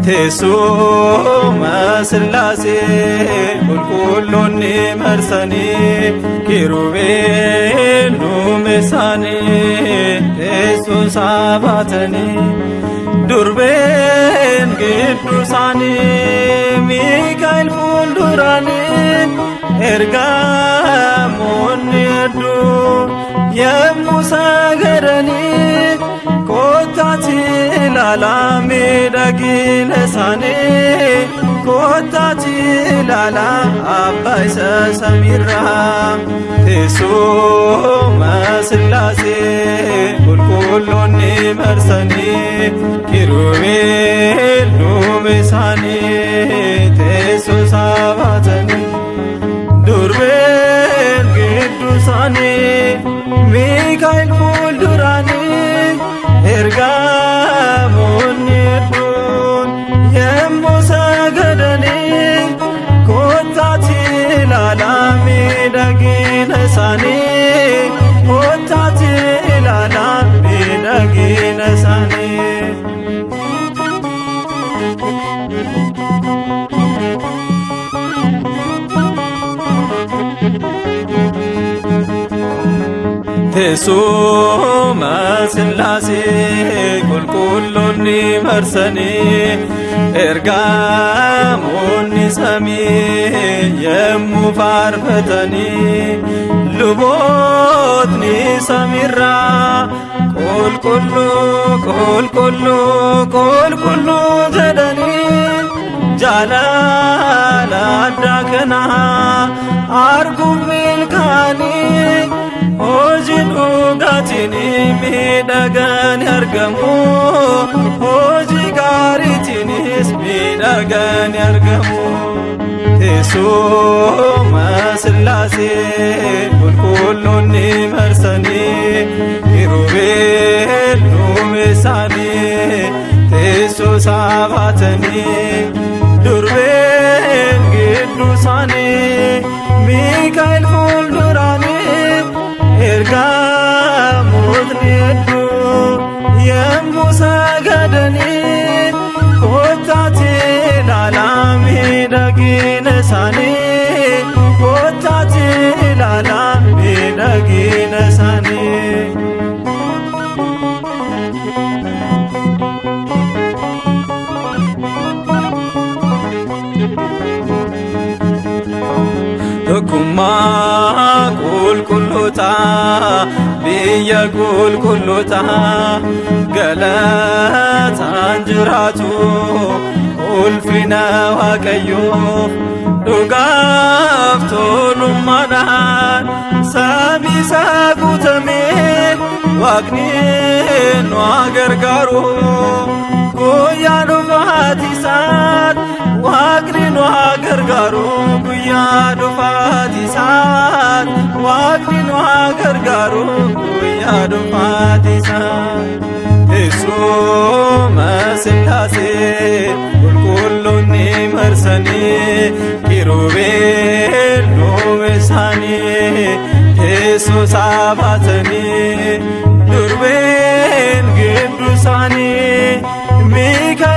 teessuma Sillaasee qulqulloonni marsanii kiirubeel duumessaanii teessoo isaa baatanii durbeen gidduu isaanii Miikaa'el fuulduraanii ergamoonni hedduu yemmuu sagadanii koottaati ilaalaa miidhagina isaanii koottaati ilaalaa abbaa isa samiirraa teessuma Sillaasee qulqulloonni marsanii kiirubeel duumessaanii teessoo isaa baatanii durbeen gidduu isaanii Miikaa'el fuulduraanii ergamoonni hedduun yemmuu sagadanii koottaati ilaalaa miidhagina isaanii koottaati ilaalaa miidhagina isaanii. teessuma Sillaasee qulqulloonni marsanii ergamoonni samii yemmuu faarfatanii lubootni samiirraa qulqulluu qulqulluu qulqulluu jedhanii jaalala addaa kana arguuf milkaa'anii hojiin dhugaatiin miidhagaan argamu hojii gaariitiinis miidhagaan argamu teessuma Sillaasee qulqulloonni marsanii kiirubeel duumessaanii teessoo isaa baatanii durbeen gidduu isaanii Miikaa'el fuulduraanii ergamoonni hedduu yemmuu sagadanii koottaati ilaalaa miidhagina isaanii koottaati ilaalaa miidhagina isaanii. Tokkummaa qulqullootaa biyya qulqullootaa galataan jiraatu ulfina Waaqayyoof dhugaaf tolummaadhaan samii isaa guutamee Waaqni nu haa gargaaru guyyaa dhufaatii isaatti Waaqni nu haa gargaaru guyyaa dhufaatii isaatti Waaqni nu haa gargaaru guyyaa dhufaatii isaatti teessuma Sillaasee qulqulloonni marsanii kiirubeel duumessaanii teessoo isaa baatanii durbeen gidduu isaanii Miikaa'el